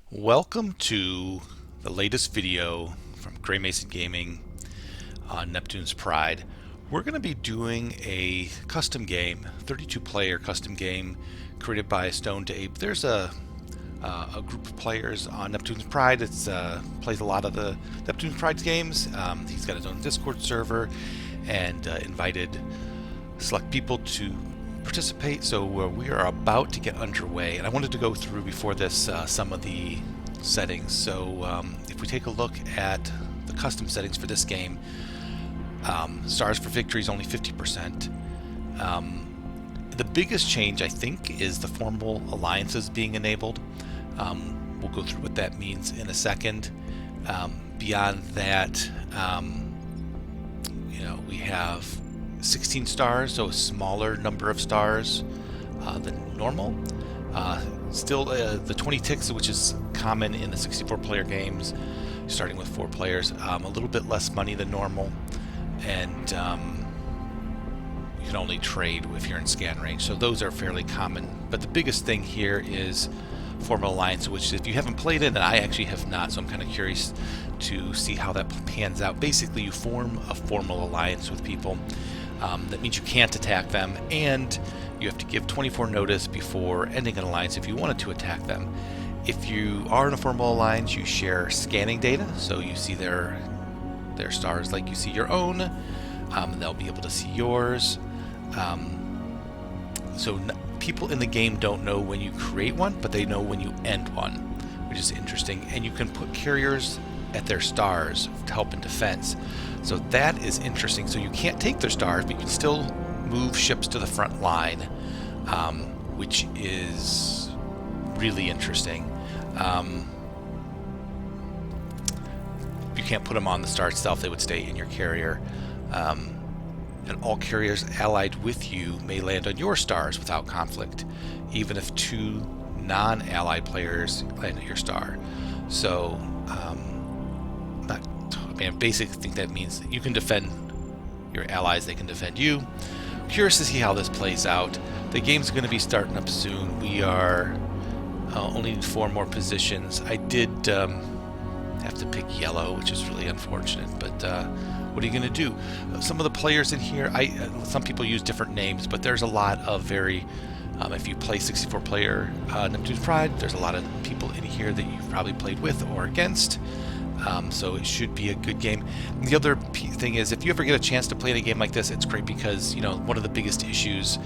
Welcome to the latest video from Graymason Gaming on Neptune's Pride. We're going to be doing a custom game, 32-player custom game created by Stone to Ape. There's a group of players on Neptune's Pride. It's plays a lot of the Neptune's Pride games. He's got his own Discord server and invited select people to participate. So we are about to get underway, and I wanted to go through before this some of the settings. So if we take a look at the custom settings for this game, stars for victory is only 50%. The biggest change, I think, is the formal alliances being enabled. We'll go through what that means in a second. Beyond that, we have 16 stars, so a smaller number of stars than normal. Still the 20 ticks, which is common in the 64-player games, starting with 4 players. A little bit less money than normal, and you can only trade if you're in scan range. So those are fairly common. But the biggest thing here is formal alliance, which if you haven't played it, and I actually have not, so I'm kind of curious to see how that pans out. Basically, you form a formal alliance with people. That means you can't attack them, and you have to give 24 notice before ending an alliance if you wanted to attack them. If you are in a formal alliance, you share scanning data, so you see their stars like you see your own, and they'll be able to see yours. People in the game don't know when you create one, but they know when you end one, which is interesting. And you can put carriers at their stars to help in defense. So that is interesting. So you can't take their stars, but you can still move ships to the front line, which is really interesting. You can't put them on the star itself. They would stay in your carrier. And all carriers allied with you may land on your stars without conflict, even if 2 non-allied players land at your star. So, I basically think that means that you can defend your allies, they can defend you. Curious to see how this plays out. The game's going to be starting up soon. We are only in 4 more positions. I did have to pick yellow, which is really unfortunate, but what are you going to do? Some of the players in here, some people use different names, but there's a lot of very, if you play 64-player Neptune's Pride, there's a lot of people in here that you've probably played with or against. So it should be a good game. And the other thing is, if you ever get a chance to play in a game like this, it's great because one of the biggest issues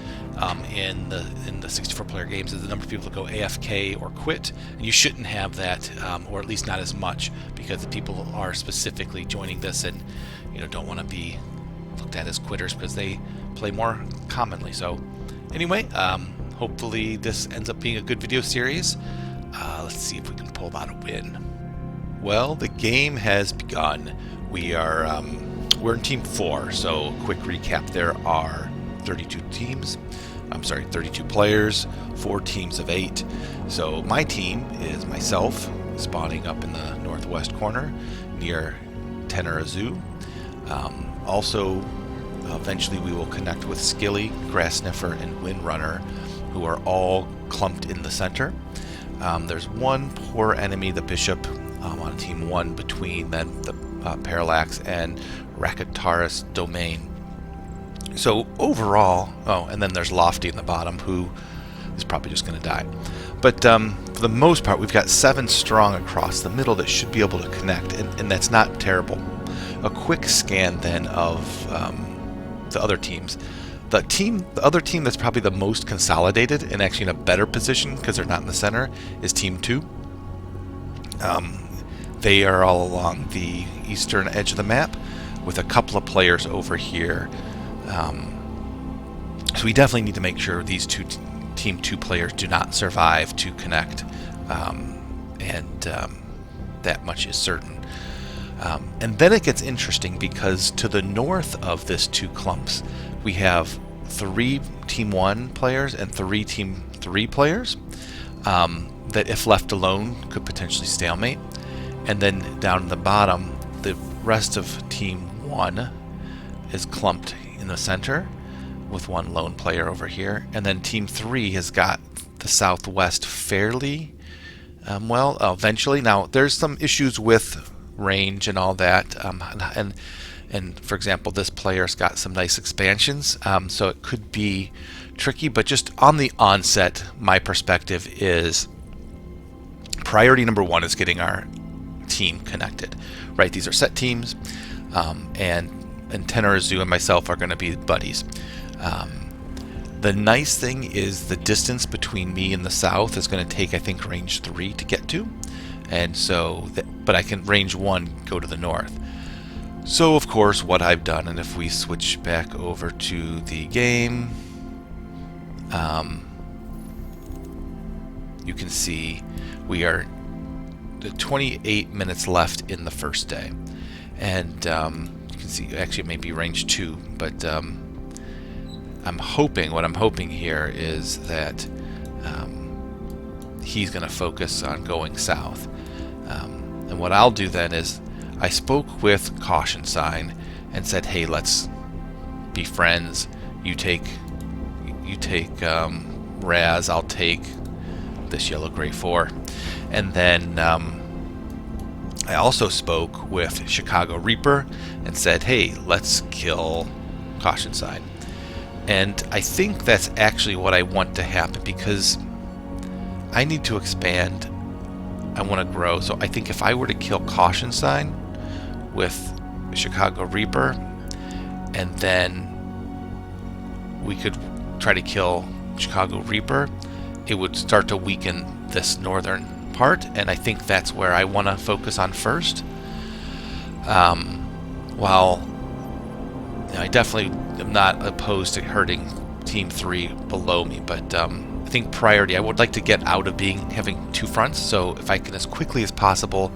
in the 64-player games is the number of people that go AFK or quit, and you shouldn't have that, or at least not as much, because the people are specifically joining this and don't want to be looked at as quitters because they play more commonly. So anyway, hopefully this ends up being a good video series. Let's see if we can pull out a win. Well, the game has begun. We're in Team 4, so quick recap, there are 32 players, 4 teams of 8. So my team is myself, spawning up in the northwest corner near Tenerazu. Also, eventually we will connect with Skilly, Grass Sniffer, and Windrunner, who are all clumped in the center. There's one poor enemy, the Bishop, on Team 1 between then the Parallax and Rakataris Domain. So overall, and then there's Lofty in the bottom, who is probably just going to die. But for the most part, we've got 7 strong across the middle that should be able to connect, and that's not terrible. A quick scan then of the other teams. The other team that's probably the most consolidated and actually in a better position because they're not in the center is Team 2. They are all along the eastern edge of the map with a couple of players over here. So we definitely need to make sure these Team 2 players do not survive to connect, and that much is certain. And then it gets interesting because to the north of this 2 clumps, we have 3 Team 1 players and 3 Team 3 players that, if left alone, could potentially stalemate. And then down in the bottom, the rest of Team 1 is clumped in the center with 1 lone player over here. And then Team 3 has got the southwest fairly Well, eventually. Now, there's some issues with range and all that, and for example, this player's got some nice expansions, so it could be tricky. But just on the onset, my perspective is priority number one is getting our team connected. Right? These are set teams, and Tenor Zoo and myself are going to be buddies. The nice thing is the distance between me and the south is going to take, I think, range 3 to get to. And so, but I can range 1 go to the north. So, of course, what I've done, and if we switch back over to the game, you can see we are 28 minutes left in the first day. And you can see, actually, it may be range 2, but what I'm hoping here is that he's going to focus on going south. And what I'll do then is I spoke with Caution Sign and said, hey, let's be friends. You take Raz, I'll take this Yellow Gray 4. And then I also spoke with Chicago Reaper and said, hey, let's kill Caution Sign. And I think that's actually what I want to happen, because I need to expand. I want to grow. So I think if I were to kill Caution Sign with Chicago Reaper, and then we could try to kill Chicago Reaper, it would start to weaken this northern part, and I think that's where I want to focus on first. While I definitely am not opposed to hurting Team 3 below me, but I think priority, I would like to get out of having two fronts, so if I can as quickly as possible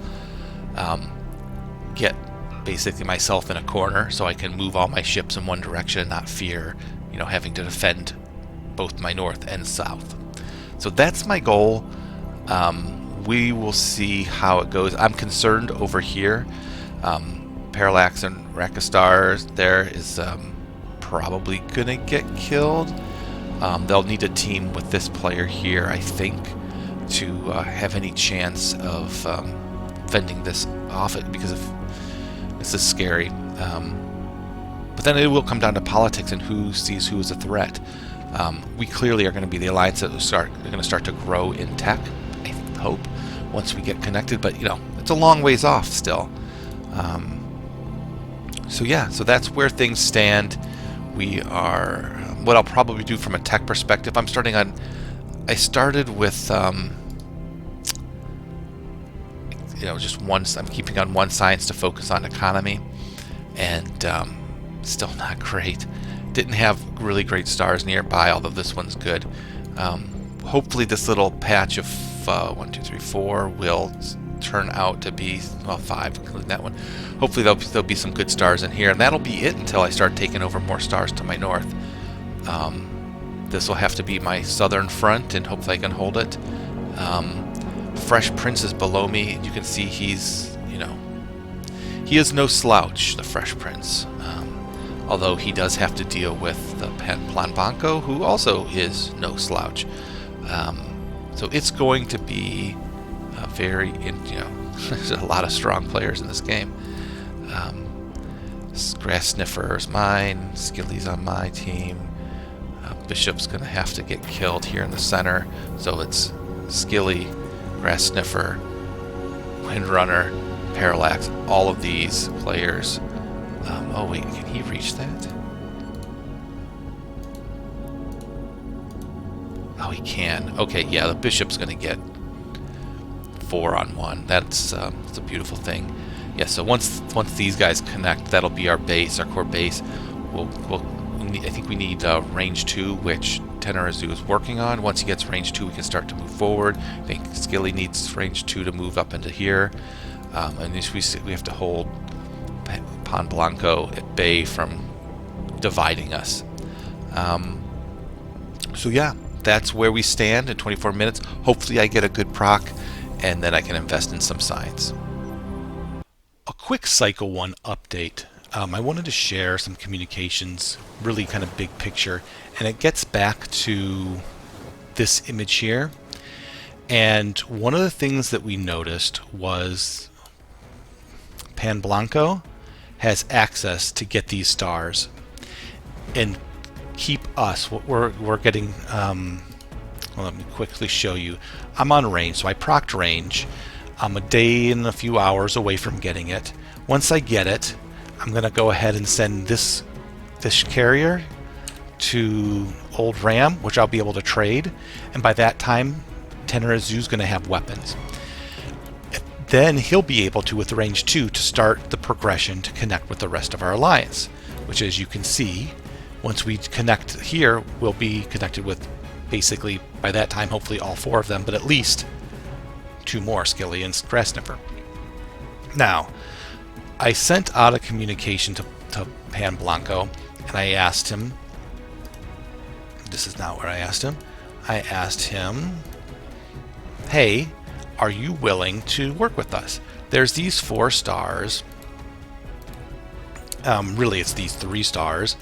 get basically myself in a corner so I can move all my ships in one direction and not fear, having to defend both my north and south. So that's my goal. We will see how it goes. I'm concerned over here. Parallax and Rakastar there is probably going to get killed. They'll need a team with this player here, I think, to have any chance of fending this off, because this is scary. But then it will come down to politics and who sees who as a threat. We clearly are going to be the alliance that are going to start to grow in tech, I hope, once we get connected. But it's a long ways off still. So that's where things stand. We are, what I'll probably do from a tech perspective, I started with just one. I'm keeping on one science to focus on economy, and still not great. Didn't have really great stars nearby, although this one's good. Hopefully this little patch of 1, 2, 3, 4 will turn out to be, 5, including that one. Hopefully there'll be some good stars in here, and that'll be it until I start taking over more stars to my north. This will have to be my southern front, and hopefully I can hold it. Fresh Prince is below me. You can see he is no slouch, the Fresh Prince. Although he does have to deal with the Plan Banco, who also is no slouch. So it's going to be there's a lot of strong players in this game. Grass Sniffer is mine. Skilly's on my team. Bishop's going to have to get killed here in the center. So it's Skilly, Grass Sniffer, Windrunner, Parallax, all of these players. Oh wait, can he reach that? Oh, he can. Okay, yeah, the Bishop's going to get 4-on-1. That's a beautiful thing. Yeah, so once these guys connect, that'll be our base, our core base. I think we need range 2, which Tenor Zoo is working on. Once he gets range 2, we can start to move forward. I think Skilly needs range 2 to move up into here. And we have to hold Pan Blanco at bay from dividing us. So yeah, that's where we stand in 24 minutes. Hopefully I get a good proc, and then I can invest in some science. A quick Cycle 1 update. I wanted to share some communications, really kind of big picture, and it gets back to this image here. And one of the things that we noticed was Pan Blanco has access to get these stars and keep us. What we're getting. Well, let me quickly show you. I'm on range, so I procced range. I'm a day and a few hours away from getting it. Once I get it, I'm going to go ahead and send this carrier to Old Ram, which I'll be able to trade. And by that time, Tenerizu's going to have weapons. Then he'll be able to, with range 2, to start the progression to connect with the rest of our alliance, which, as you can see, once we connect here, we'll be connected with basically, by that time, hopefully all 4 of them, but at least 2 more, Skilly and Grass Sniffer. Now, I sent out a communication to Pan Blanco, and I asked him, this is not what I asked him. I asked him, hey, are you willing to work with us? There's these 4 stars. Really, it's these 3 stars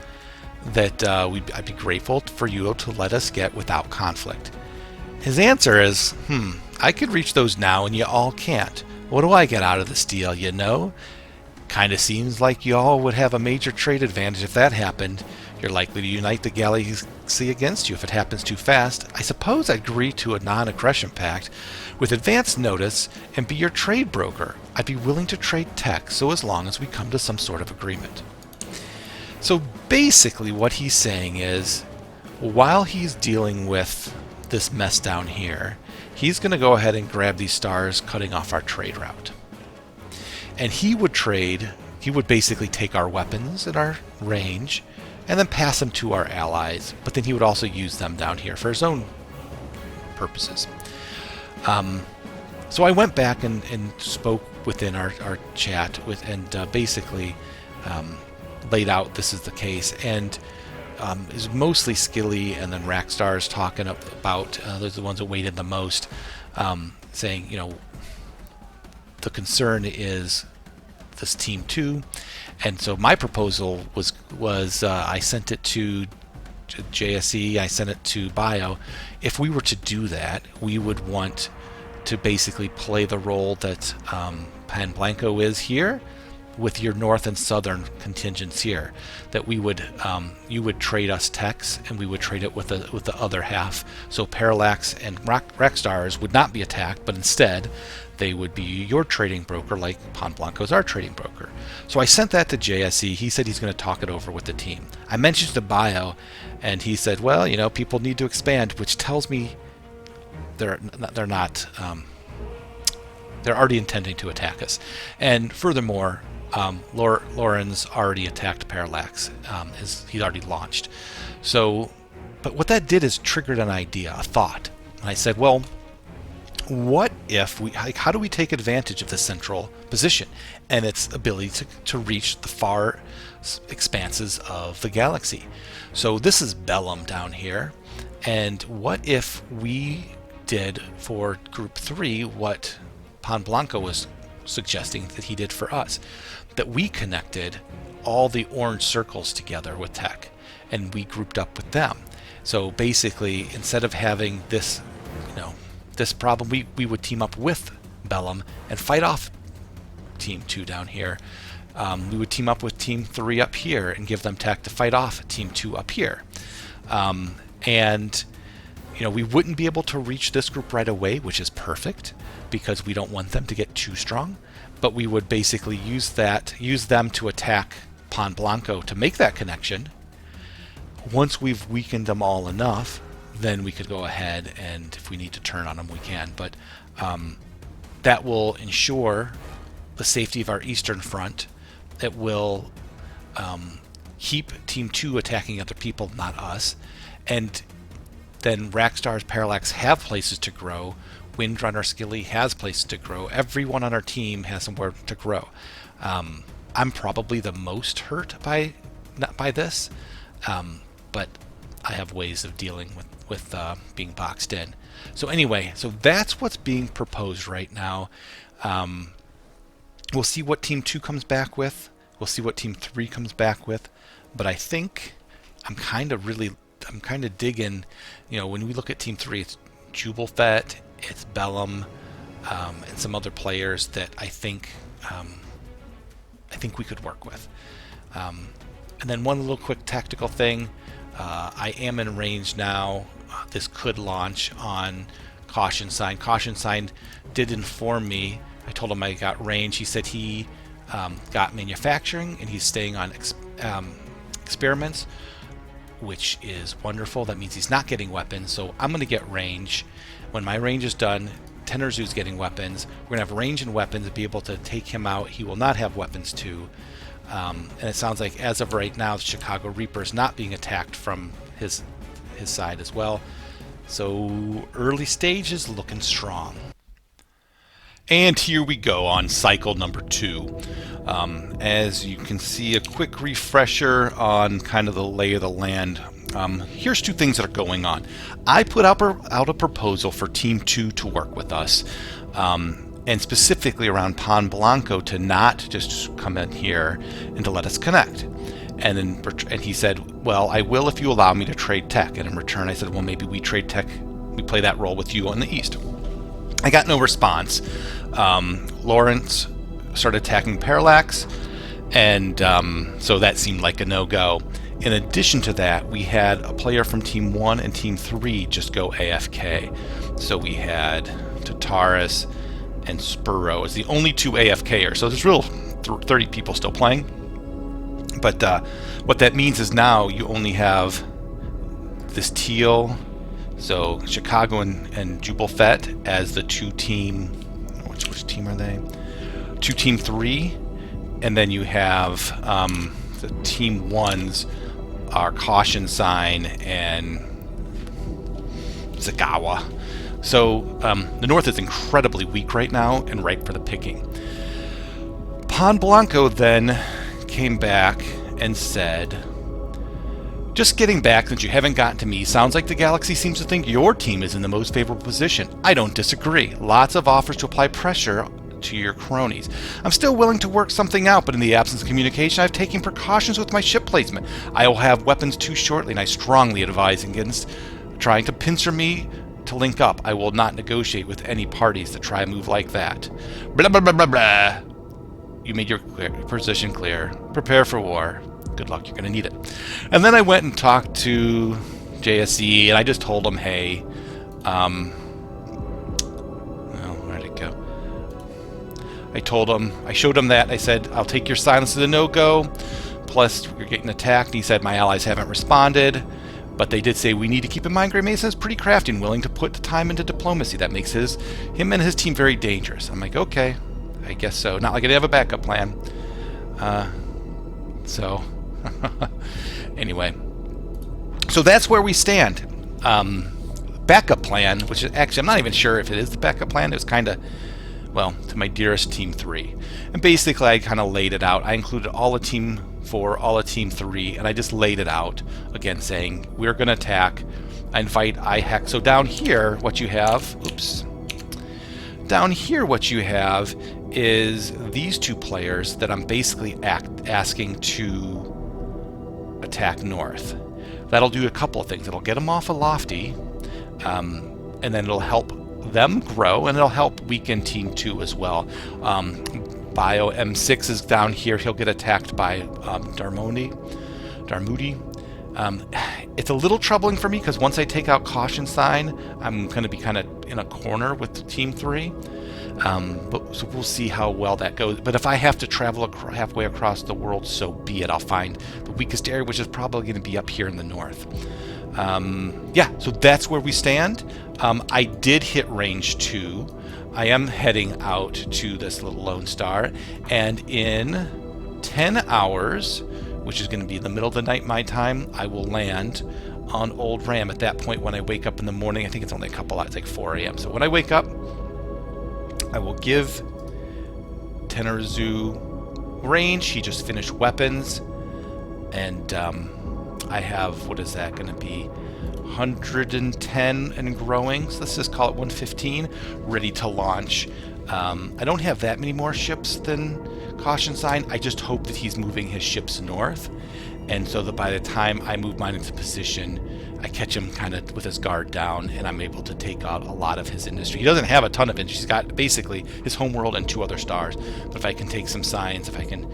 that I'd be grateful for you to let us get without conflict. His answer is, I could reach those now and you all can't. What do I get out of this deal, you know? Kind of seems like you all would have a major trade advantage if that happened. You're likely to unite the galaxy against you if it happens too fast. I suppose I'd agree to a non-aggression pact with advance notice and be your trade broker. I'd be willing to trade tech, so as long as we come to some sort of agreement. So basically what he's saying is, while he's dealing with this mess down here, he's going to go ahead and grab these stars, cutting off our trade route. And he would basically take our weapons and our range and then pass them to our allies, but then he would also use them down here for his own purposes. So I went back and spoke within our chat and basically laid out this is the case, and is mostly Skilly and then Rackstar's talking about those are the ones that waited the most, saying, you know, the concern is this Team 2, and so my proposal was I sent it to JSE, I sent it to Bio. If we were to do that, we would want to basically play the role that Pan Blanco is here, with your north and southern contingents here, that we would you would trade us techs and we would trade it with the other half. So Parallax and Rackstars would not be attacked, but instead they would be your trading broker, like Pan Blanco's our trading broker. So I sent that to JSE. He said he's going to talk it over with the team. I mentioned the Bio, and he said, well, you know, people need to expand, which tells me they're not. They're already intending to attack us, and furthermore, Lauren's already attacked Parallax. He's already launched. So, but what that did is triggered an idea, a thought. And I said, well, what if how do we take advantage of the central position and its ability to reach the far expanses of the galaxy? So this is Bellum down here, and what if we did for Group 3 what Pan Blanco was suggesting that he did for us, that we connected all the orange circles together with tech and we grouped up with them. So basically, instead of having this, you know, this problem, we would team up with Bellum and fight off Team 2 down here. We would team up with Team 3 up here and give them tech to fight off Team 2 up here. And you know, we wouldn't be able to reach this group right away, which is perfect because we don't want them to get too strong. But we would basically use them to attack Pan Blanco to make that connection. Once we've weakened them all enough, then we could go ahead and if we need to turn on them, we can. But that will ensure the safety of our eastern front. It will keep Team 2 attacking other people, not us. And then Rackstar's Parallax have places to grow. Windrunner Skilly has places to grow. Everyone on our team has somewhere to grow. I'm probably the most hurt by this, but I have ways of dealing with being boxed in. So anyway, so that's what's being proposed right now. We'll see what Team 2 comes back with. We'll see what Team 3 comes back with. But I think I'm kind of digging, you know, when we look at Team 3, it's Jubelfet it's Bellum, and some other players that I think we could work with. And then one little quick tactical thing. I am in range now. This could launch on Caution Sign. Caution Sign did inform me. I told him I got range. He said he got manufacturing and he's staying on experiments, which is wonderful. That means he's not getting weapons, so I'm going to get range. When my range is done, Tenerzu's getting weapons. We're going to have range and weapons to be able to take him out. He will not have weapons too. And it sounds like as of right now, the Chicago Reaper is not being attacked from his side as well. So early stage is looking strong. And here we go on cycle number 2. As you can see, a quick refresher on kind of the lay of the land. Here's 2 things that are going on. I put out a proposal for Team 2 to work with us, and specifically around Pan Blanco to not just come in here and to let us connect. And he said, well, I will if you allow me to trade tech. And in return, I said, well, maybe we trade tech. We play that role with you on the east. I got no response. Lawrence started attacking Parallax, and so that seemed like a no-go. In addition to that, we had a player from Team 1 and Team 3 just go AFK. So we had Tataris and Spurrow as the only 2 AFKers. So there's real 30 people still playing. But what that means is now you only have this teal, so Chicago and Jubal Fett as the 2 team. Which team are they? 2 Team 3, and then you have the Team 1s are Caution Sign and Zagawa. So the North is incredibly weak right now and ripe for the picking. Pan Blanco then came back and said, just getting back since you haven't gotten to me, sounds like the galaxy seems to think your team is in the most favorable position. I don't disagree. Lots of offers to apply pressure to your cronies. I'm still willing to work something out, but in the absence of communication, I've taken precautions with my ship placement. I will have weapons too shortly, and I strongly advise against trying to pincer me to link up. I will not negotiate with any parties that try a move like that. Blah, blah, blah, blah, blah. You made your position clear. Prepare for war. Good luck, you're going to need it. And then I went and talked to JSE, and I just told him, hey, well, where'd it go? I showed him that. I said, I'll take your silence as a no-go, plus you're getting attacked. And he said, my allies haven't responded, but they did say, we need to keep in mind Graymason is pretty crafty and willing to put the time into diplomacy. That makes him and his team very dangerous. I'm like, okay, I guess so. Not like I didn't have a backup plan. So... anyway, so that's where we stand. Backup plan, which is actually, I'm not even sure if it is the backup plan. It was kind of, well, to my dearest Team 3. And basically, I kind of laid it out. I included all of Team 4, all of Team 3, and I just laid it out, again, saying, we're going to attack. I invite IHEC. So down here, what you have, down here what you have is these 2 players that I'm basically asking to attack north. That'll do a couple of things. It'll get them off of Lofty, and then it'll help them grow, and it'll help weaken Team 2 as well. Bio M6 is down here. He'll get attacked by Darmoudi. It's a little troubling for me because once I take out Caution Sign, I'm going to be kind of in a corner with Team 3. So we'll see how well that goes. But if I have to travel halfway across the world, so be it. I'll find the weakest area, which is probably going to be up here in the north. Yeah, so that's where we stand. I did hit range 2. I am heading out to this little Lone Star, and in 10 hours, which is going to be the middle of the night my time, I will land on Old Ram. At that point, when I wake up in the morning, I think it's only a couple hours, it's like 4 a.m. So when I wake up, I will give Tenerzu range. He just finished weapons, and I have, what is that going to be, 110 and growing, so let's just call it 115, ready to launch. I don't have that many more ships than Caution Sign. I just hope that he's moving his ships north, and so that by the time I move mine into position, I catch him kind of with his guard down, and I'm able to take out a lot of his industry. He doesn't have a ton of industry. He's got basically his homeworld and 2 other stars. But if I can take some signs, if I can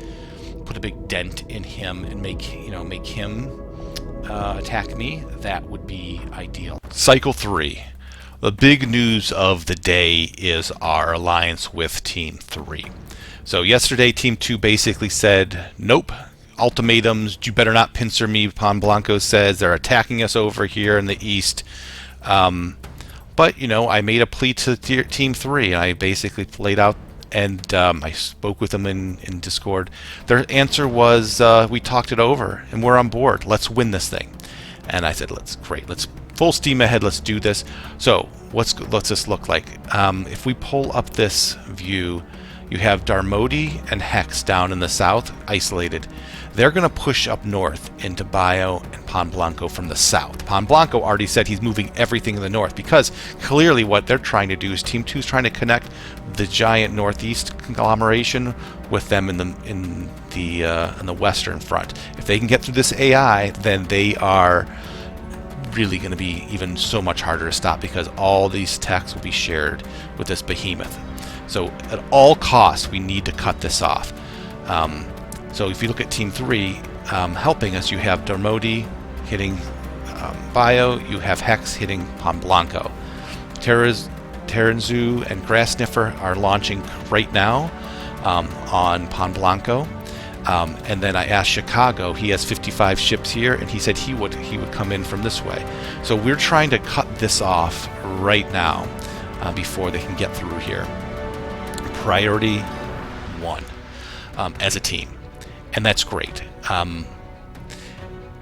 put a big dent in him and make him attack me, that would be ideal. Cycle 3. The big news of the day is our alliance with Team 3. So yesterday, Team 2 basically said, nope, ultimatums, you better not pincer me, Pan Blanco says. They're attacking us over here in the east. But, I made a plea to Team 3. I basically laid out, and I spoke with them in Discord. Their answer was, we talked it over, and we're on board. Let's win this thing. And I said, let's full steam ahead, let's do this. So, what's this look like? If we pull up this view, you have Darmody and Hex down in the south, isolated. They're going to push up north into Bio and Pan Blanco from the south. Pan Blanco already said he's moving everything in the north, because clearly what they're trying to do is Team 2 is trying to connect the giant northeast conglomeration with them in the western front. If they can get through this AI, then they are really going to be even so much harder to stop, because all these techs will be shared with this behemoth. So at all costs, we need to cut this off. So if you look at Team 3 helping us, you have Darmody hitting Bio, you have Hex hitting Pan Blanco. Terranzu and Grass Sniffer are launching right now on Pan Blanco. And then I asked Chicago, he has 55 ships here, and he said he would come in from this way. So we're trying to cut this off right now before they can get through here. Priority 1 as a team, and that's great.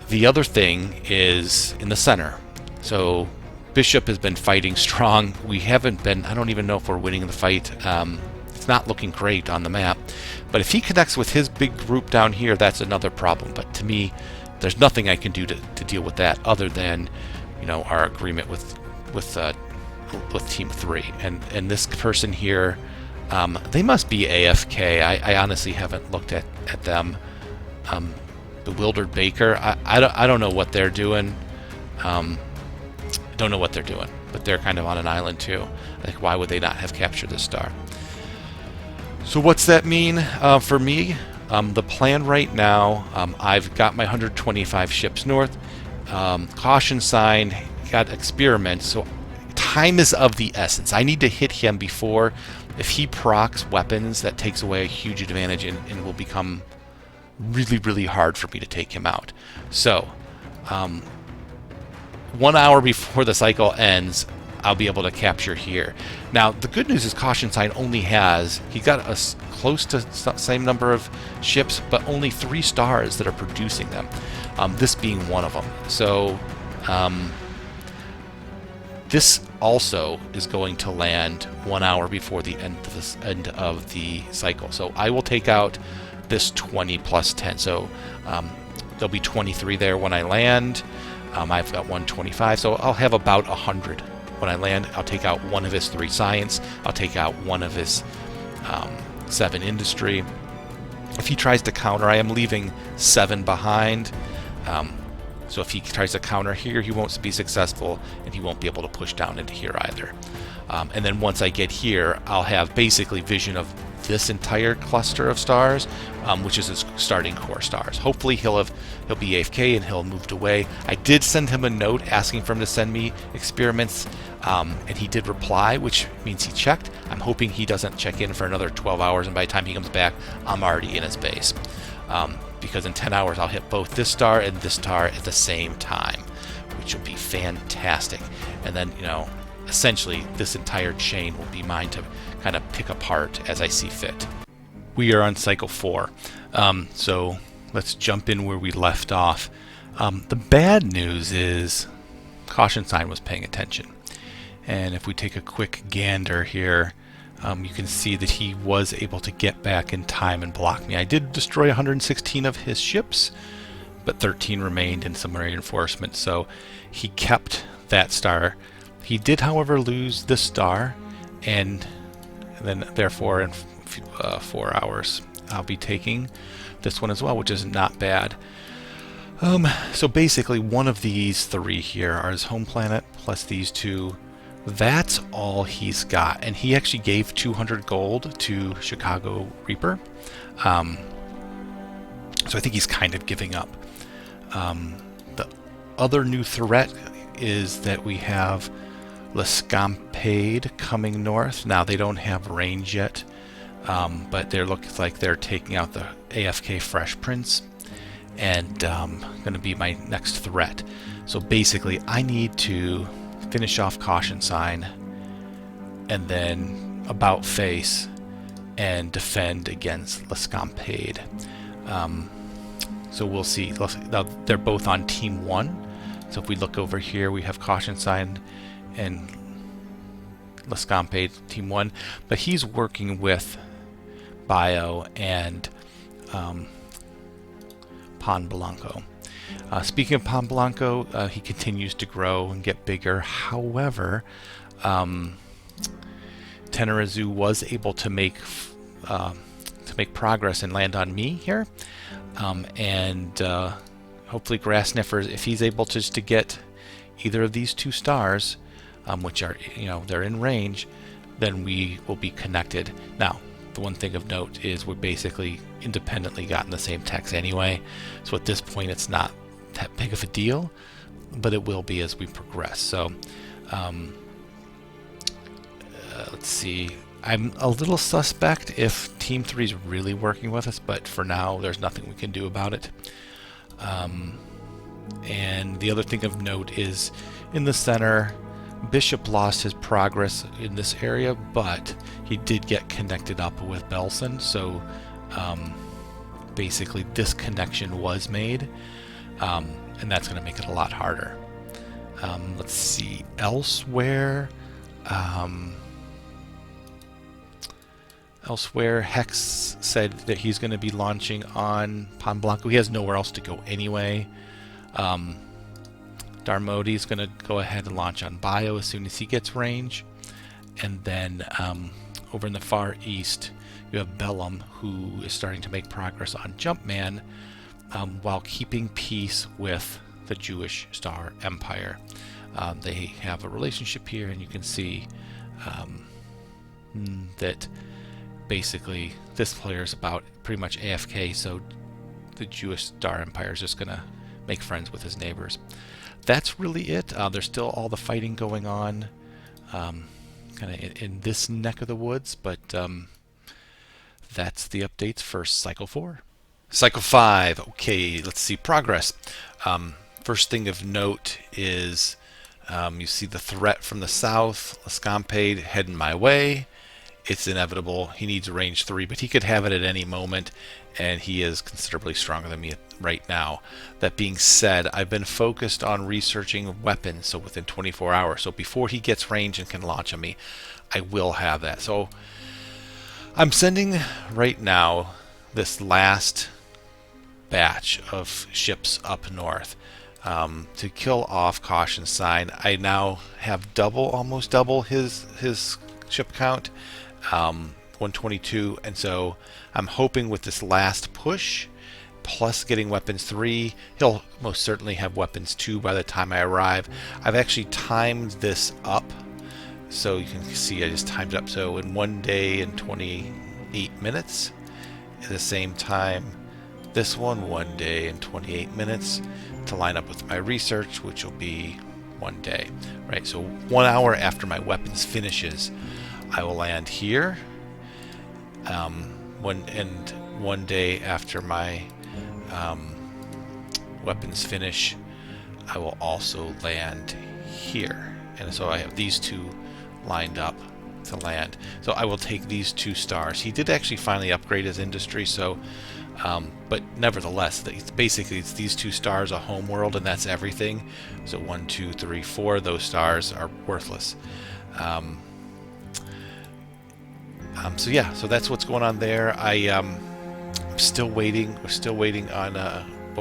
The other thing is in the center. So Bishop has been fighting strong. We haven't been, I don't even know if we're winning the fight. It's not looking great on the map. But if he connects with his big group down here, that's another problem. But to me, there's nothing I can do to deal with that other than, our agreement with Team 3. And this person here, they must be AFK. I honestly haven't looked at them. Bewildered Baker. I don't know what they're doing. Don't know what they're doing, but they're kind of on an island too. Like, why would they not have captured this star? So what's that mean for me? The plan right now, I've got my 125 ships north. Caution sign, got experiments. So time is of the essence. I need to hit him before, if he procs weapons, that takes away a huge advantage and will become really, really hard for me to take him out. So 1 hour before the cycle ends, I'll be able to capture here. Now, the good news is Caution Sign only has, he got us close to the same number of ships, but only 3 stars that are producing them, this being one of them. So this also is going to land 1 hour before the end of the cycle. So I will take out this 20 plus 10. So there'll be 23 there when I land. I've got 125, so I'll have about 100 when I land. I'll take out 1 of his 3 science. I'll take out 1 of his 7 industry. If he tries to counter, I am leaving 7 behind. So if he tries to counter here, he won't be successful, and he won't be able to push down into here either. And then once I get here, I'll have basically vision of this entire cluster of stars, which is his starting core stars. Hopefully he'll be AFK and he'll have moved away. I did send him a note asking for him to send me experiments, and he did reply, which means he checked. I'm hoping he doesn't check in for another 12 hours, and by the time he comes back, I'm already in his base. Because in 10 hours I'll hit both this star and this star at the same time, which will be fantastic. And then, essentially this entire chain will be mine to kind of pick apart as I see fit. We are on cycle 4, so let's jump in where we left off. The bad news is Caution Sign was paying attention, and if we take a quick gander here, you can see that he was able to get back in time and block me. I did destroy 116 of his ships, but 13 remained in some reinforcements, so he kept that star. He did, however, lose this star, and then therefore in 4 hours I'll be taking this one as well, which is not bad. So basically, one of these three here are his home planet, plus these two. That's all he's got. And he actually gave 200 gold to Chicago Reaper. So I think he's kind of giving up. The other new threat is that we have Lescampade coming north. Now, they don't have range yet, but they look like they're taking out the AFK Fresh Prince, and going to be my next threat. So basically, I need to finish off Caution Sign, and then About Face, and defend against Lescampade. So we'll see. Now, they're both on Team 1. So if we look over here, we have Caution Sign and Lescampade, Team 1. But he's working with Bio and Pan Blanco. Speaking of Pan Blanco, he continues to grow and get bigger. However, Tenerizu was able to make progress and land on me here, and hopefully Grass Sniffers, if he's able to get either of these two stars, which are, they're in range, then we will be connected. Now, the one thing of note is we're basically independently gotten the same techs anyway, so at this point it's not that big of a deal, but it will be as we progress. So let's see. I'm a little suspect if Team 3 is really working with us, but for now there's nothing we can do about it. And the other thing of note is in the center, Bishop lost his progress in this area, but he did get connected up with Belson, so basically this connection was made, and that's going to make it a lot harder. Let's see, elsewhere, Hex said that he's going to be launching on Pan Blanco. He has nowhere else to go anyway. Darmody is going to go ahead and launch on Bio as soon as he gets range. And then over in the far east, you have Bellum, who is starting to make progress on Jumpman, while keeping peace with the Jewish Star Empire. They have a relationship here, and you can see that basically this player is about pretty much AFK, so the Jewish Star Empire is just going to make friends with his neighbors. That's really it. There's still all the fighting going on kind of in this neck of the woods, but that's the updates for Cycle 4. Cycle 5. Okay, let's see progress. First thing of note is you see the threat from the south, Lescampade heading my way. It's inevitable. He needs range 3, but he could have it at any moment, and he is considerably stronger than me right now. That being said, I've been focused on researching weapons, so within 24 hours. So before he gets range and can launch on me, I will have that. So I'm sending right now this last batch of ships up north to kill off Caution Sign. I now have almost double his ship count. 122, and so I'm hoping with this last push plus getting weapons 3, he'll most certainly have weapons 2 by the time I arrive. I've actually timed this up, so you can see I just timed it up, so in 1 day and 28 minutes. At the same time, this 1 day and 28 minutes to line up with my research, which will be 1 day, right? So 1 hour after my weapons finishes, I will land here. 1 day after my weapons finish, I will also land here. And so I have these two lined up to land. So I will take these 2 stars. He did actually finally upgrade his industry, so but nevertheless, basically it's these 2 stars, a home world, and that's everything. So 1, 2, 3, 4, those stars are worthless. So yeah, so that's what's going on there. I'm still waiting. We're still waiting on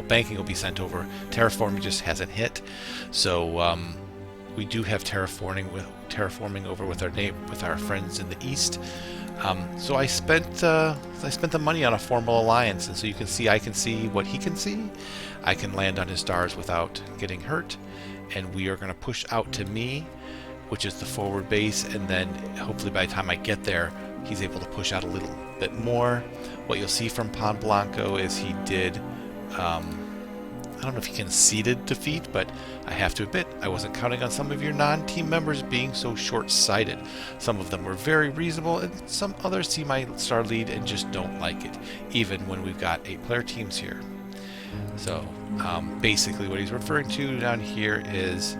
banking will be sent over. Terraforming just hasn't hit, so we do have terraforming over with our friends in the east. So I spent the money on a formal alliance, and so you can see I can see what he can see. I can land on his stars without getting hurt, and we are going to push out to me, which is the forward base, and then hopefully by the time I get there, he's able to push out a little bit more. What you'll see from Pan Blanco is he did, I don't know if he conceded defeat, but I have to admit, I wasn't counting on some of your non-team members being so short-sighted. Some of them were very reasonable, and some others see my star lead and just don't like it, even when we've got 8-player teams here. So, basically what he's referring to down here is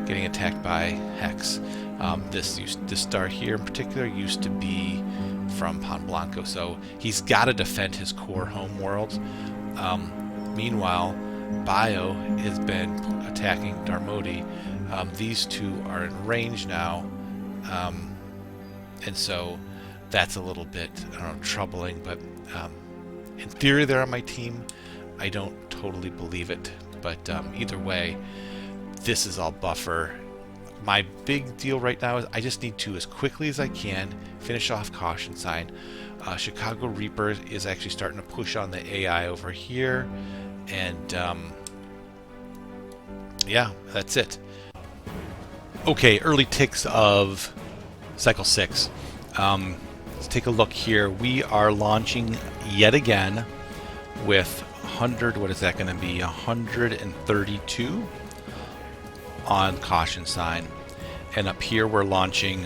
getting attacked by Hex. This star here in particular used to be from Pan Blanco, so he's got to defend his core home world. Meanwhile, Bio has been attacking Darmody. These two are in range now, and so that's a little bit, I don't know, troubling, but in theory they're on my team. I don't totally believe it, but either way, this is all buffer. My big deal right now is I just need to, as quickly as I can, finish off Caution Sign. Chicago Reaper is actually starting to push on the AI over here, and yeah, that's it. Okay, early ticks of Cycle 6. Let's take a look here. We are launching yet again with 100, what is that going to be, 132 on Caution Sign. And up here we're launching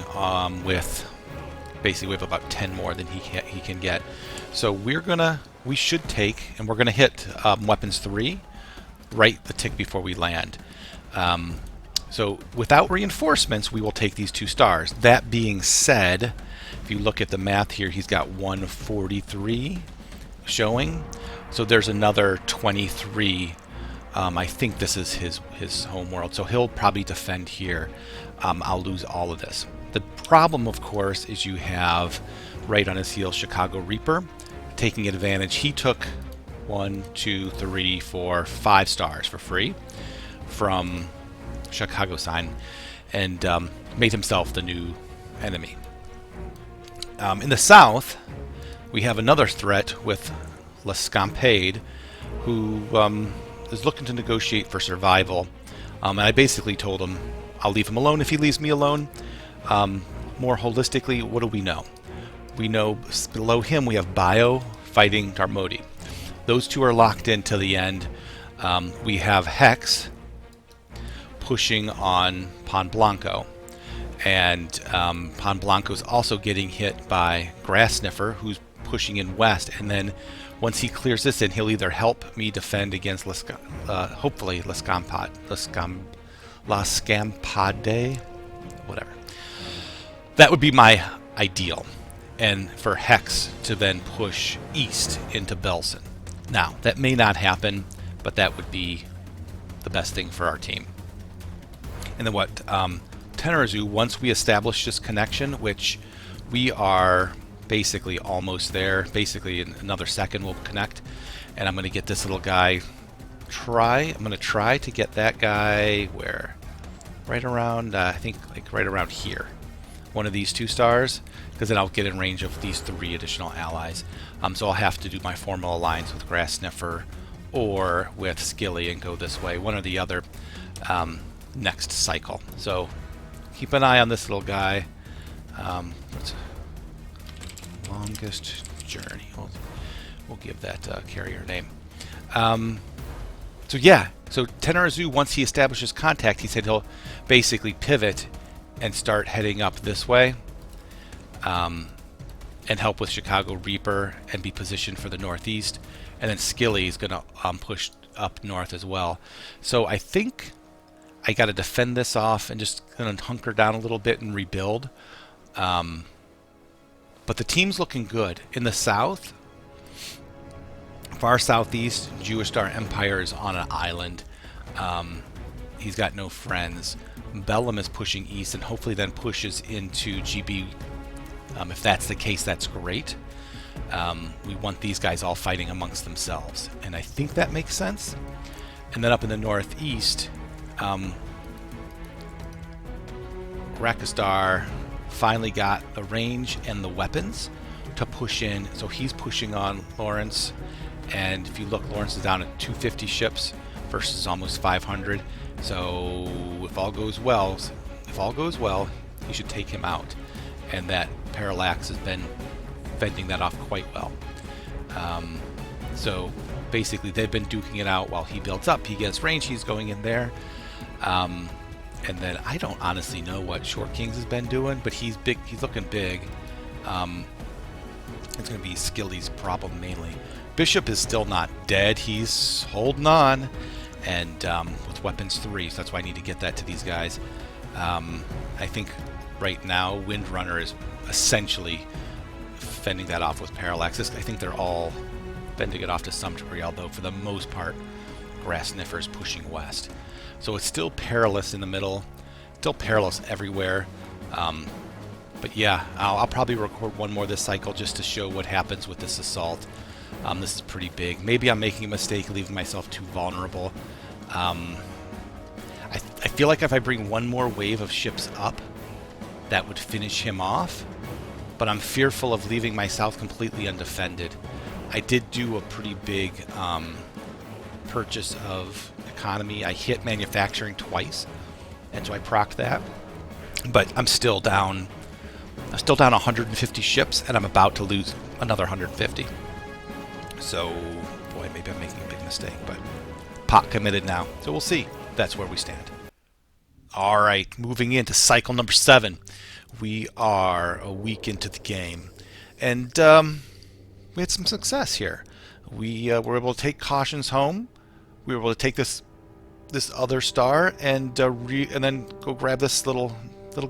with, basically we have about 10 more than he can get. So we should take, and we're going to hit Weapons 3 right the tick before we land. So without reinforcements, we will take these 2 stars. That being said, if you look at the math here, he's got 143 showing. So there's another 23. I think this is his home world, so he'll probably defend here. I'll lose all of this. The problem, of course, is you have right on his heels Chicago Reaper taking advantage. He took 1, 2, 3, 4, 5 stars for free from Chicago Sign and made himself the new enemy. In the south, we have another threat with Lescampade, who is looking to negotiate for survival. And I basically told him I'll leave him alone if he leaves me alone. More holistically, what do we know? We know below him we have Bio fighting Darmody. Those two are locked in to the end. We have Hex pushing on Pan Blanco. And Pan Blanco's also getting hit by Grass Sniffer, who's pushing in west. And then once he clears this in, he'll either help me defend against hopefully Lescampade, whatever. That would be my ideal. And for Hex to then push east into Belson. Now, that may not happen, but that would be the best thing for our team. And then what? Tenorizu, once we establish this connection, which we are basically almost there, basically in another second we'll connect, and I'm going to get this little guy, I'm going to try to get that guy where? Right around, I think like right around here. One of these 2 stars, because then I'll get in range of these 3 additional allies. So I'll have to do my formal alliance with Grass Sniffer or with Skilly and go this way, one or the other, next cycle. So keep an eye on this little guy. What's longest journey? We'll give that carrier name. So yeah, so Tenorizu, once he establishes contact, he said he'll basically pivot and start heading up this way, and help with Chicago Reaper and be positioned for the northeast. And then Skilly is going to push up north as well. So I think I got to defend this off and just going to hunker down a little bit and rebuild. But the team's looking good. In the south, far southeast, Jewish Star Empire is on an island. He's got no friends. Bellum is pushing east and hopefully then pushes into GB. If that's the case, that's great. We want these guys all fighting amongst themselves, and I think that makes sense. And then up in the northeast, Rakastar finally got the range and the weapons push in. So he's pushing on Lawrence, and if you look, Lawrence is down at 250 ships versus almost 500. So if all goes well, he should take him out, and that Parallax has been fending that off quite well. So basically, they've been duking it out while he builds up. He gets range. He's going in there. And then I don't honestly know what Short Kings has been doing, but he's big. He's looking big. It's going to be Skilly's problem mainly. Bishop is still not dead. He's holding on, and with weapons 3, so that's why I need to get that to these guys. I think right now Windrunner is essentially fending that off with Parallaxes. I think they're all fending it off to some degree, although for the most part, Grass Sniffer is pushing west. So it's still perilous in the middle, still perilous everywhere. But yeah, I'll probably record one more this cycle just to show what happens with this assault. This is pretty big. Maybe I'm making a mistake leaving myself too vulnerable. I feel like if I bring one more wave of ships up, that would finish him off. But I'm fearful of leaving my south completely undefended. I did do a pretty big purchase of economy. I hit manufacturing twice, and so I procced that. But I'm still down. I'm still down 150 ships, and I'm about to lose another 150. So, boy, maybe I'm making a big mistake, but pot committed now. So we'll see. That's where we stand. All right, moving into cycle number 7. We are a week into the game, and we had some success here. We were able to take Cautions home. We were able to take this other star and then go grab this little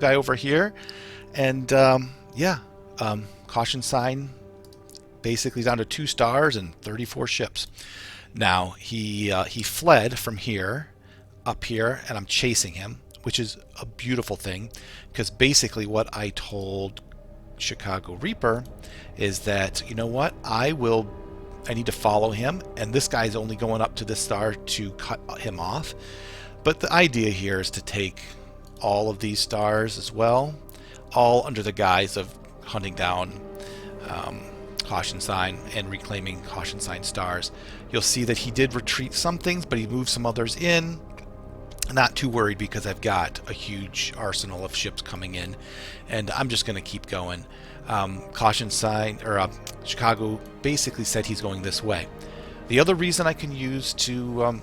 guy over here, and Caution sign basically down to 2 stars and 34 ships. Now he fled from here up here, and I'm chasing him, which is a beautiful thing, because basically what I told Chicago Reaper is that, you know what, I need to follow him, and this guy's only going up to this star to cut him off. But the idea here is to take all of these stars as well, all under the guise of hunting down Caution Sign and reclaiming Caution Sign stars. You'll see that he did retreat some things, but he moved some others in. Not too worried, because I've got a huge arsenal of ships coming in, and I'm just going to keep going. Caution Sign, or Chicago basically said he's going this way. The other reason I can use to,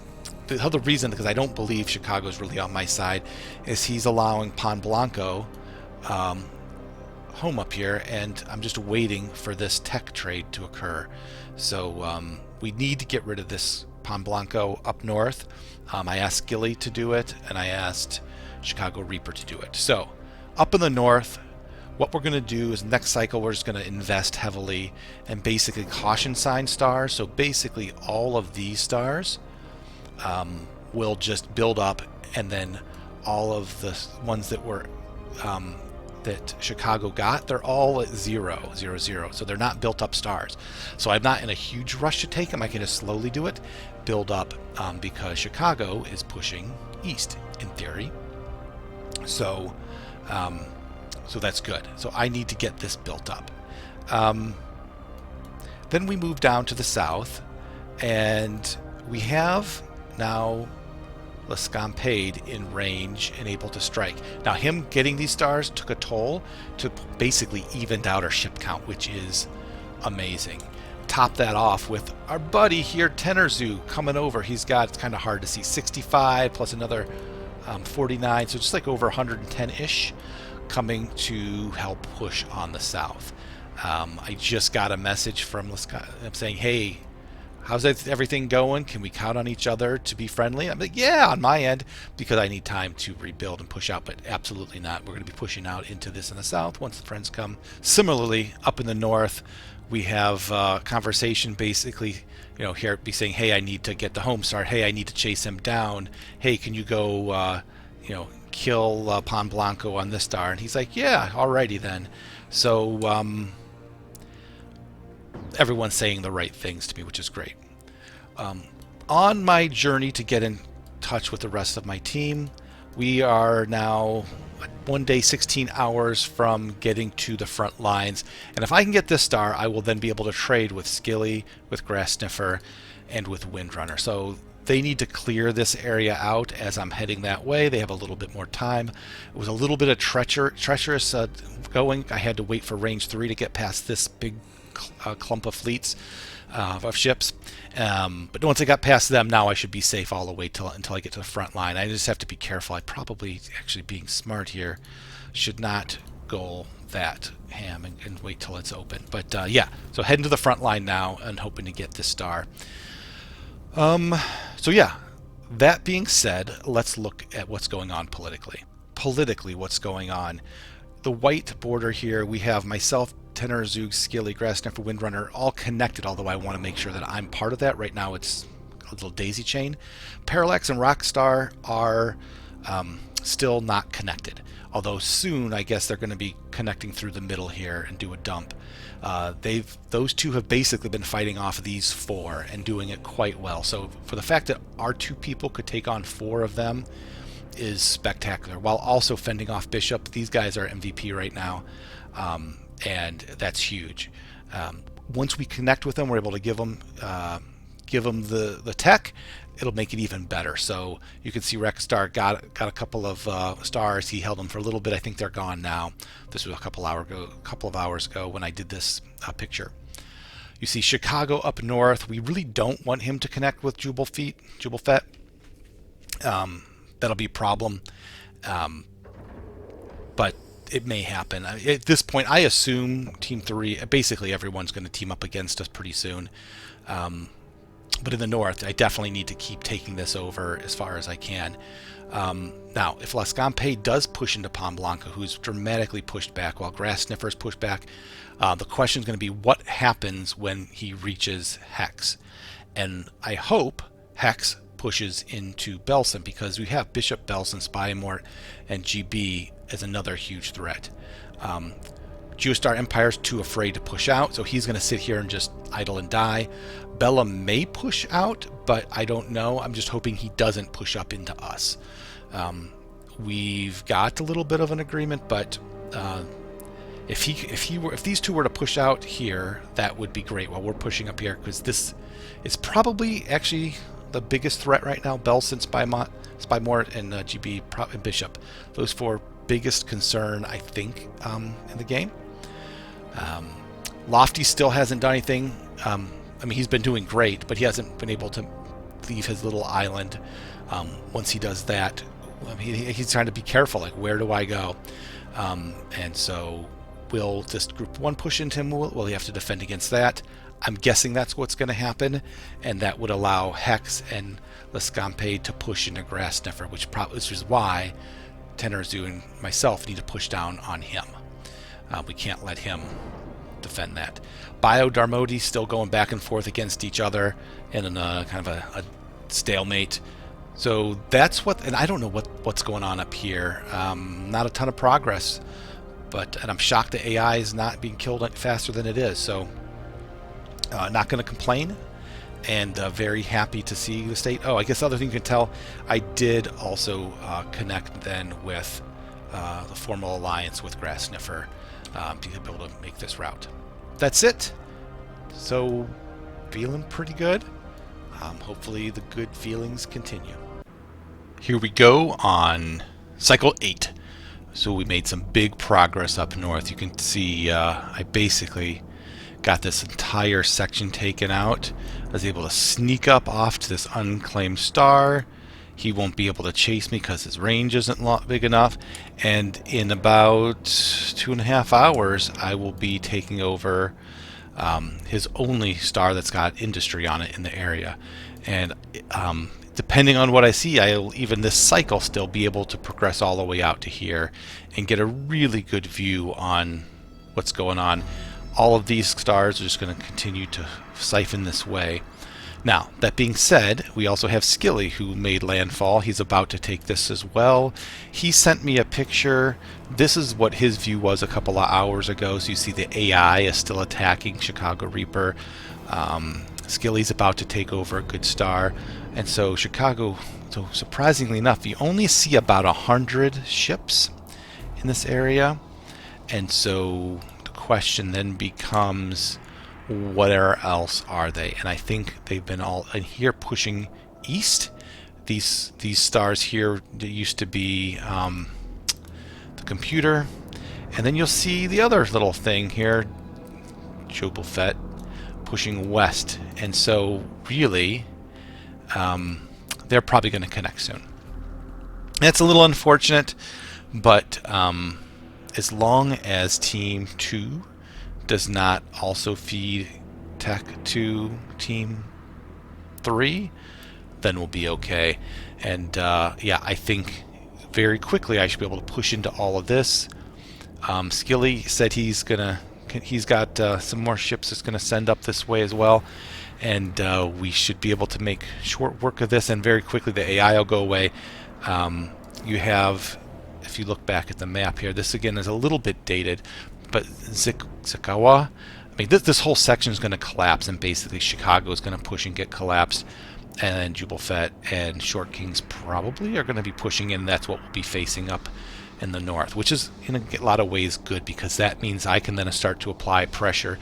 the other reason, because I don't believe Chicago's really on my side, is he's allowing Pan Blanco home up here, and I'm just waiting for this tech trade to occur. So we need to get rid of this Pan Blanco up north. I asked Skilly to do it, and I asked Chicago Reaper to do it. So up in the north, what we're going to do is next cycle we're just going to invest heavily and basically Caution Sign stars. So basically all of these stars will just build up, and then all of the ones that were that Chicago got, they're all at 0, 0, 0. So they're not built up stars. So I'm not in a huge rush to take them. I can just slowly do it, build up, because Chicago is pushing east in theory. So so that's good. So I need to get this built up. Then we move down to the south, and we have now Lescampade in range and able to strike. Now him getting these stars took a toll to basically evened out our ship count, which is amazing. Top that off with our buddy here, Tenerzoo, coming over. He's got, it's kind of hard to see, 65 plus another 49, so just like over 110-ish coming to help push on the south. I just got a message from Lescampade saying, hey, how's everything going? Can we count on each other to be friendly? I'm like, yeah, on my end, because I need time to rebuild and push out, but absolutely not. We're going to be pushing out into this in the south once the friends come. Similarly, up in the north, we have conversation basically, you know, here be saying, hey, I need to get the home star. Hey, I need to chase him down. Hey, can you go, kill Pan Blanco on this star? And he's like, yeah, alrighty then. So everyone's saying the right things to me, which is great. On my journey to get in touch with the rest of my team, we are now 1 day, 16 hours from getting to the front lines. And if I can get this star, I will then be able to trade with Skilly, with Grass Sniffer, and with Windrunner. So they need to clear this area out as I'm heading that way. They have a little bit more time. It was a little bit of treacherous going. I had to wait for range 3 to get past this big clump of fleets of ships. But once I got past them, now I should be safe all the way until I get to the front line. I just have to be careful. I probably, actually being smart here, should not go that ham and wait till it's open. But yeah, so heading to the front line now and hoping to get this star. So yeah, that being said, let's look at what's going on politically. Politically, what's going on. The white border here, we have myself, Tenor, Zoog, Skilly, Grass Sniffer, Windrunner, all connected, although I want to make sure that I'm part of that. Right now it's a little daisy chain. Parallax and Rockstar are still not connected, although soon I guess they're going to be connecting through the middle here and do a dump. Those two have basically been fighting off these 4 and doing it quite well. So for the fact that our 2 people could take on 4 of them is spectacular, while also fending off Bishop. These guys are MVP right now, and that's huge. Once we connect with them, we're able to give them the tech. It'll make it even better. So you can see Rockstar got a couple of stars. He held them for a little bit. I think they're gone now. This was a couple of hours ago when I did this picture. You see Chicago up north. We really don't want him to connect with Jubelfett. That'll be a problem, but it may happen. At this point, I assume Team 3, basically everyone's going to team up against us pretty soon. But in the north, I definitely need to keep taking this over as far as I can. Now, if Lascampe does push into Palm Blanca, who's dramatically pushed back, while Grass Sniffer's pushed back, the question is going to be what happens when he reaches Hex. And I hope Hex pushes into Belson, because we have Bishop, Belson, Spymort, and GB as another huge threat. Geostar Empire's too afraid to push out, so he's going to sit here and just idle and die. Bella may push out, but I don't know. I'm just hoping he doesn't push up into us. We've got a little bit of an agreement, but if these 2 were to push out here, that would be great while we're pushing up here, because this is probably actually the biggest threat right now. Belson, Spymort, and GB and Bishop. Those 4 biggest concern, I think, in the game. Lofty still hasn't done anything. I mean, he's been doing great, but he hasn't been able to leave his little island. Once he does that, I mean, he's trying to be careful, like, where do I go? And so will this group 1 push into him? Will he have to defend against that? I'm guessing that's what's going to happen, and that would allow Hex and Lascampe to push into Grass Sniffer, which is why Tenor, Zoo, and myself need to push down on him. We can't let him defend that. Bio Darmody still going back and forth against each other in a kind of a stalemate. So that's what, and I don't know what's going on up here. Not a ton of progress, and I'm shocked the AI is not being killed faster than it is. So not going to complain, and very happy to see the state. Oh, I guess the other thing you can tell, I did also connect then with the formal alliance with Grass Sniffer to be able to make this route. That's it. So feeling pretty good. Hopefully the good feelings continue. Here we go on cycle 8. So we made some big progress up north. You can see I basically got this entire section taken out. I was able to sneak up off to this unclaimed star. He won't be able to chase me because his range isn't big enough. And in about 2.5 hours, I will be taking over his only star that's got industry on it in the area. And depending on what I see, I'll even this cycle still be able to progress all the way out to here and get a really good view on what's going on. All of these stars are just going to continue to siphon this way. Now, that being said, we also have Skilly, who made landfall. He's about to take this as well. He sent me a picture. This is what his view was a couple of hours ago. So you see the AI is still attacking Chicago Reaper. Skilly's about to take over a good star. And so Chicago, so surprisingly enough, you only see about 100 ships in this area. And so the question then becomes, where else are they? And I think they've been all in here pushing east. These stars here used to be the computer. And then you'll see the other little thing here, Jobelfet, pushing west. And so really, they're probably going to connect soon. That's a little unfortunate, but as long as Team 2 does not also feed tech to Team 3, then we'll be okay. And yeah, I think very quickly I should be able to push into all of this. Skilly said he's got some more ships that's gonna send up this way as well, and we should be able to make short work of this, and very quickly the AI will go away. You have, if you look back at the map here, this again is a little bit dated, but Zikawa, I mean, this whole section is going to collapse, and basically Chicago is going to push and get collapsed, and then Jubelfet and Short Kings probably are going to be pushing in. That's what we'll be facing up in the north, which is in a lot of ways good, because that means I can then start to apply pressure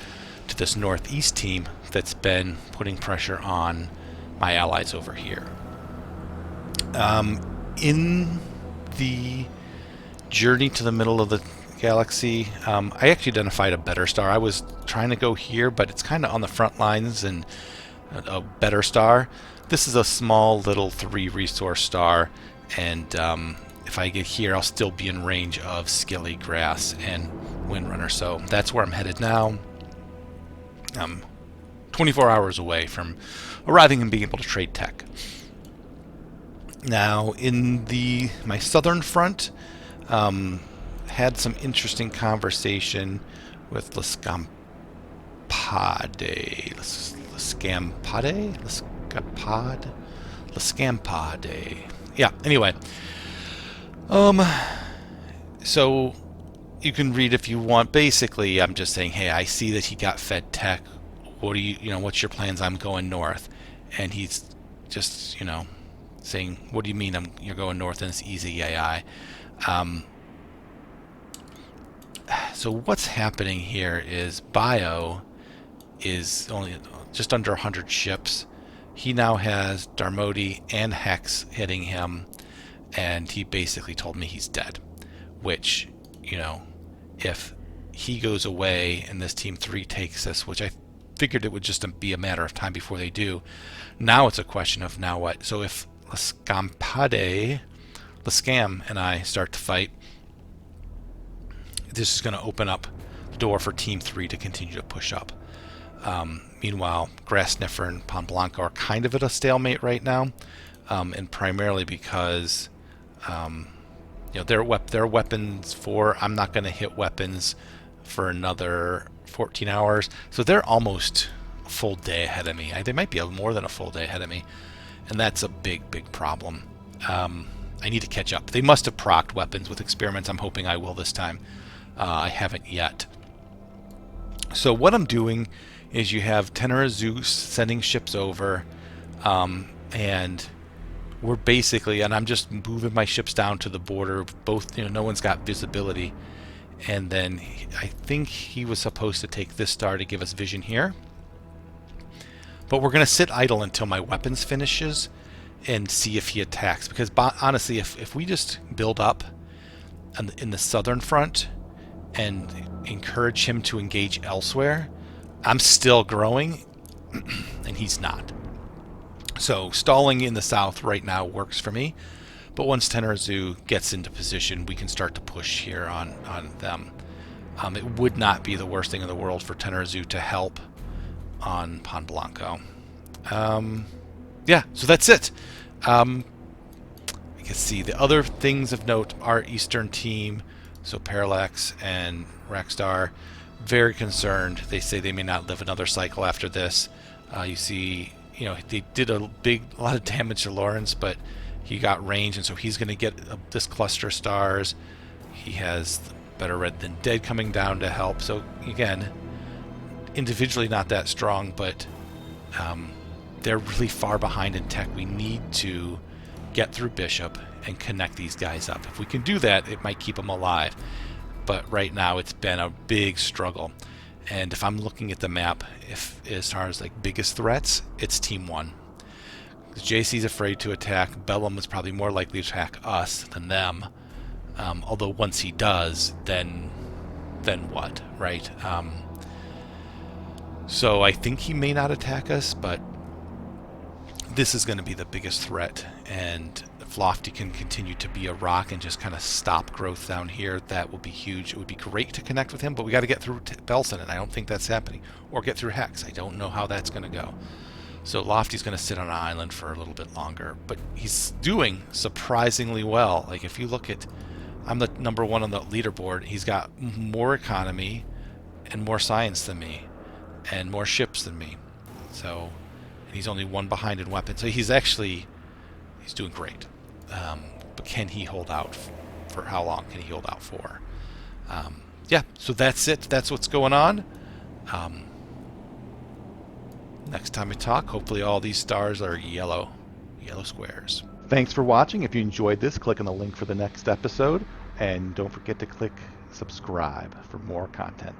to this northeast team that's been putting pressure on my allies over here. In the journey to the middle of the galaxy, I actually identified a better star. I was trying to go here, but it's kind of on the front lines, and a better star. This is a small little 3 resource star, and if I get here, I'll still be in range of Skilly, Grass, and Windrunner. So that's where I'm headed now. I'm 24 hours away from arriving and being able to trade tech. Now, in my southern front, had some interesting conversation with Lescampade. Yeah, anyway. So you can read if you want. Basically, I'm just saying, hey, I see that he got fed tech. What do what's your plans? I'm going north. And he's just, saying, what do you mean you're going north and it's easy AI? So what's happening here is Bio is only just under 100 ships. He now has Darmody and Hex hitting him, and he basically told me he's dead. Which, if he goes away and this Team 3 takes this, which I figured it would just be a matter of time before they do, now it's a question of now what. So if Lescam and I start to fight, this is going to open up the door for Team 3 to continue to push up. Meanwhile, Grassniffer and Pon Blanco are kind of at a stalemate right now, and primarily because their weapons I'm not going to hit weapons for another 14 hours, so they're almost a full day ahead of me. They might be more than a full day ahead of me, and that's a big problem. I need to catch up. They must have procced weapons with experiments. I'm hoping I will this time. I haven't yet. So what I'm doing is you have Tenor Zeus sending ships over, and we're basically, and I'm just moving my ships down to the border. Both, no one's got visibility. And then I think he was supposed to take this star to give us vision here. But we're going to sit idle until my weapons finishes and see if he attacks. Because honestly, if we just build up in the southern front and encourage him to engage elsewhere, I'm still growing and he's not. So stalling in the south right now works for me. But once Tenarzu gets into position, we can start to push here on them. It would not be the worst thing in the world for Tenarzu to help on Pon Blanco. Yeah, so that's it. You can see the other things of note. Our Eastern team, so Parallax and Rackstar, very concerned. They say they may not live another cycle after this. You see, they did a lot of damage to Lawrence, but he got range, and so he's going to get this cluster of stars. He has Better Red Than Dead coming down to help. So again, individually not that strong, but they're really far behind in tech. We need to get through Bishop and connect these guys up. If we can do that, it might keep them alive. But right now, it's been a big struggle. And if I'm looking at the map, if as far as like biggest threats, it's Team 1. JC's afraid to attack. Bellum is probably more likely to attack us than them. Although once he does, then what, right? So I think he may not attack us, but this is going to be the biggest threat. And if Lofty can continue to be a rock and just kind of stop growth down here, that will be huge. It would be great to connect with him, but we got to get through Belson, and I don't think that's happening. Or get through Hex. I don't know how that's going to go. So Lofty's going to sit on an island for a little bit longer, but he's doing surprisingly well. Like if you look at, I'm the number 1 on the leaderboard. He's got more economy and more science than me, and more ships than me. So he's only 1 behind in weapons. So he's doing great. But can he hold out for how long can he hold out for? Yeah. So that's it. That's what's going on. Next time we talk, hopefully all these stars are yellow squares. Thanks for watching. If you enjoyed this, click on the link for the next episode, and don't forget to click subscribe for more content.